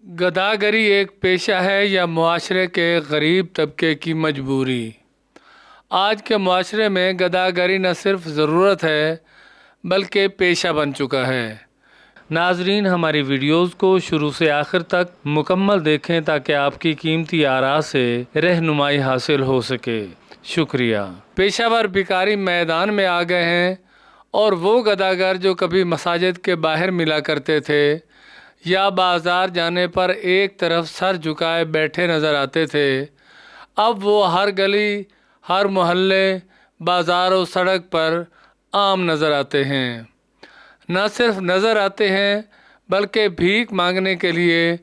گداگری ایک پیشہ ہے یا معاشرے کے غریب طبقے کی مجبوری؟ آج کے معاشرے میں گداگری نہ صرف ضرورت ہے بلکہ پیشہ بن چکا ہے۔ ناظرین، ہماری ویڈیوز کو شروع سے آخر تک مکمل دیکھیں تاکہ آپ کی قیمتی آراء سے رہنمائی حاصل ہو سکے۔ شکریہ۔ پیشہ ور بیکاری میدان میں آ گئے ہیں اور وہ گداگر جو کبھی مساجد کے باہر ملا کرتے تھے یا بازار جانے پر ایک طرف سر جھکائے بیٹھے نظر آتے تھے، اب وہ ہر گلی، ہر محلے، بازار و سڑک پر عام نظر آتے ہیں۔ نہ صرف نظر آتے ہیں بلکہ بھیک مانگنے کے لیے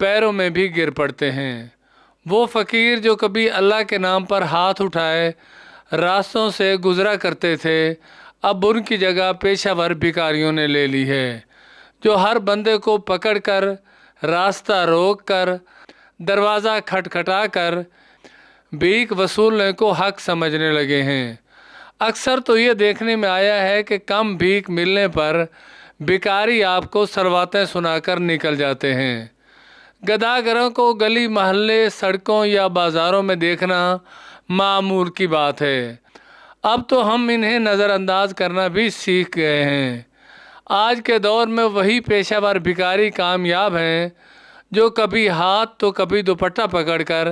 پیروں میں بھی گر پڑتے ہیں۔ وہ فقیر جو کبھی اللہ کے نام پر ہاتھ اٹھائے راستوں سے گزرا کرتے تھے، اب ان کی جگہ پیشہ ور بھکاریوں نے لے لی ہے، جو ہر بندے کو پکڑ کر، راستہ روک کر، دروازہ کھٹکھٹا کر بھیک وصولنے کو حق سمجھنے لگے ہیں۔ اکثر تو یہ دیکھنے میں آیا ہے کہ کم بھیک ملنے پر بھکاری آپ کو سرواتیں سنا کر نکل جاتے ہیں۔ گداگروں کو گلی محلے، سڑکوں یا بازاروں میں دیکھنا معمول کی بات ہے۔ اب تو ہم انہیں نظر انداز کرنا بھی سیکھ گئے ہیں۔ آج کے دور میں وہی پیشہ ور بھکاری کامیاب ہیں جو کبھی ہاتھ تو کبھی دوپٹہ پکڑ کر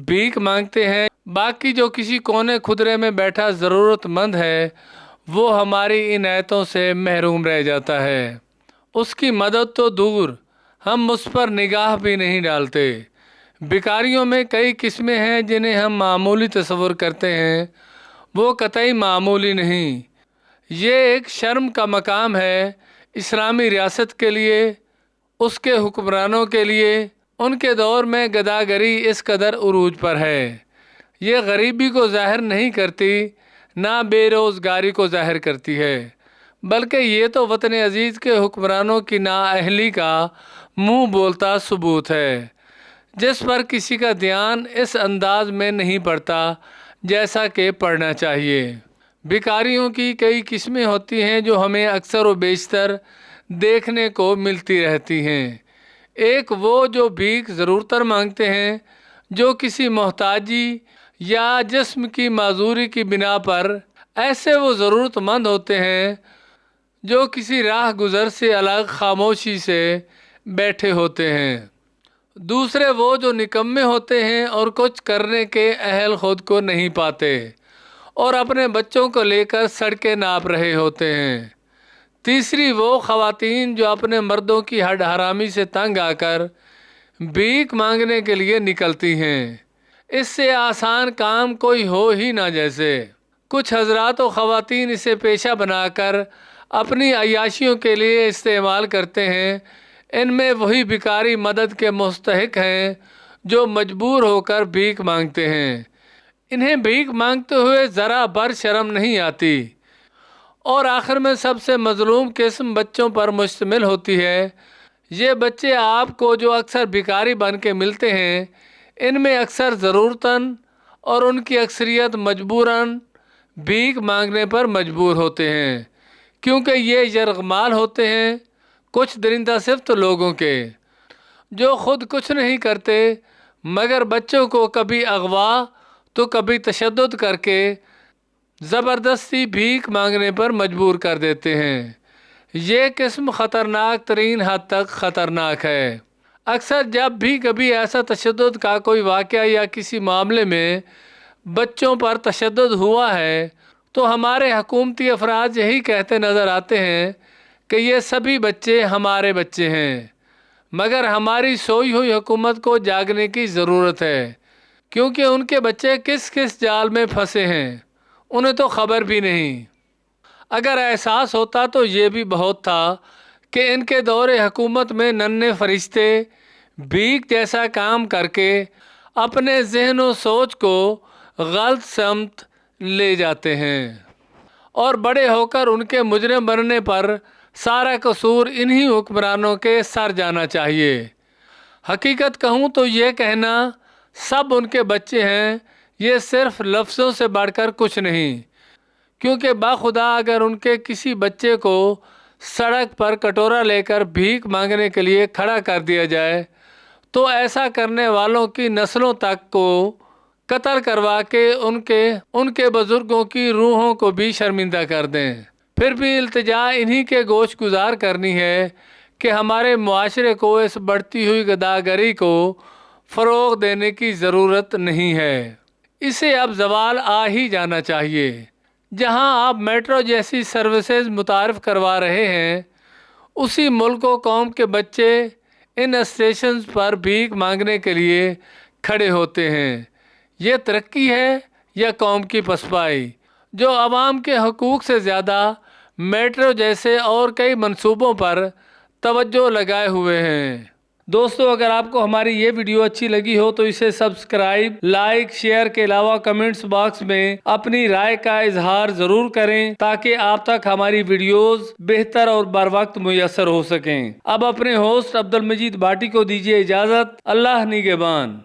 بھیک مانگتے ہیں۔ باقی جو کسی کونے خدرے میں بیٹھا ضرورت مند ہے وہ ہماری عنایتوں سے محروم رہ جاتا ہے۔ اس کی مدد تو دور، ہم اس پر نگاہ بھی نہیں ڈالتے۔ بھکاریوں میں کئی قسمیں ہیں جنہیں ہم معمولی تصور کرتے ہیں، وہ قطعی معمولی نہیں۔ یہ ایک شرم کا مقام ہے اسلامی ریاست کے لیے، اس کے حکمرانوں کے لیے۔ ان کے دور میں گداگری اس قدر عروج پر ہے۔ یہ غریبی کو ظاہر نہیں کرتی، نہ بے روزگاری کو ظاہر کرتی ہے، بلکہ یہ تو وطن عزیز کے حکمرانوں کی نااہلی کا منہ بولتا ثبوت ہے، جس پر کسی کا دھیان اس انداز میں نہیں پڑتا جیسا کہ پڑنا چاہیے۔ بھکاریوں کی کئی قسمیں ہوتی ہیں جو ہمیں اکثر و بیشتر دیکھنے کو ملتی رہتی ہیں۔ ایک وہ جو بھیک ضرور تر مانگتے ہیں، جو کسی محتاجی یا جسم کی معذوری کی بنا پر ایسے وہ ضرورت مند ہوتے ہیں جو کسی راہ گزر سے الگ خاموشی سے بیٹھے ہوتے ہیں۔ دوسرے وہ جو نکمے ہوتے ہیں اور کچھ کرنے کے اہل خود کو نہیں پاتے اور اپنے بچوں کو لے کر سڑکیں ناپ رہے ہوتے ہیں۔ تیسری وہ خواتین جو اپنے مردوں کی ہڈ حرامی سے تنگ آ کر بھیک مانگنے کے لیے نکلتی ہیں۔ اس سے آسان کام کوئی ہو ہی نہ جیسے۔ کچھ حضرات و خواتین اسے پیشہ بنا کر اپنی عیاشیوں کے لیے استعمال کرتے ہیں۔ ان میں وہی بھکاری مدد کے مستحق ہیں جو مجبور ہو کر بھیک مانگتے ہیں۔ انہیں بھیک مانگتے ہوئے ذرا بر شرم نہیں آتی، اور آخر میں سب سے مظلوم قسم بچوں پر مشتمل ہوتی ہے۔ یہ بچے آپ کو جو اکثر بھکاری بن کے ملتے ہیں، ان میں اکثر ضرورتاً اور ان کی اکثریت مجبوراً بھیک مانگنے پر مجبور ہوتے ہیں، کیونکہ یہ یرغمال ہوتے ہیں کچھ درندہ صفت لوگوں کے، جو خود کچھ نہیں کرتے مگر بچوں کو کبھی اغوا تو کبھی تشدد کر کے زبردستی بھیک مانگنے پر مجبور کر دیتے ہیں۔ یہ قسم خطرناک ترین حد تک خطرناک ہے۔ اکثر جب بھی کبھی ایسا تشدد کا کوئی واقعہ یا کسی معاملے میں بچوں پر تشدد ہوا ہے تو ہمارے حکومتی افراد یہی کہتے نظر آتے ہیں کہ یہ سبھی بچے ہمارے بچے ہیں، مگر ہماری سوئی ہوئی حکومت کو جاگنے کی ضرورت ہے، کیونکہ ان کے بچے کس کس جال میں پھنسے ہیں انہیں تو خبر بھی نہیں۔ اگر احساس ہوتا تو یہ بھی بہت تھا کہ ان کے دور حکومت میں ننھے فرشتے بھیک جیسا کام کر کے اپنے ذہن و سوچ کو غلط سمت لے جاتے ہیں، اور بڑے ہو کر ان کے مجرم بننے پر سارا قصور انہی حکمرانوں کے سر جانا چاہیے۔ حقیقت کہوں تو یہ کہنا سب ان کے بچے ہیں یہ صرف لفظوں سے بڑھ کر کچھ نہیں، کیونکہ باخدا اگر ان کے کسی بچے کو سڑک پر کٹورا لے کر بھیک مانگنے کے لیے کھڑا کر دیا جائے تو ایسا کرنے والوں کی نسلوں تک کو قتل کروا کے ان کے بزرگوں کی روحوں کو بھی شرمندہ کر دیں۔ پھر بھی التجا انہی کے گوش گزار کرنی ہے کہ ہمارے معاشرے کو اس بڑھتی ہوئی غداگری کو فروغ دینے کی ضرورت نہیں ہے، اسے اب زوال آ ہی جانا چاہیے۔ جہاں آپ میٹرو جیسی سروسز متعارف کروا رہے ہیں، اسی ملک و قوم کے بچے ان اسٹیشنز پر بھیک مانگنے کے لیے کھڑے ہوتے ہیں۔ یہ ترقی ہے یا قوم کی پسپائی، جو عوام کے حقوق سے زیادہ میٹرو جیسے اور کئی منصوبوں پر توجہ لگائے ہوئے ہیں؟ دوستو، اگر آپ کو ہماری یہ ویڈیو اچھی لگی ہو تو اسے سبسکرائب، لائک، شیئر کے علاوہ کمنٹس باکس میں اپنی رائے کا اظہار ضرور کریں تاکہ آپ تک ہماری ویڈیوز بہتر اور بر وقت میسر ہو سکیں۔ اب اپنے ہوسٹ عبدالمجید بھاٹی کو دیجیے اجازت۔ اللہ نگہبان۔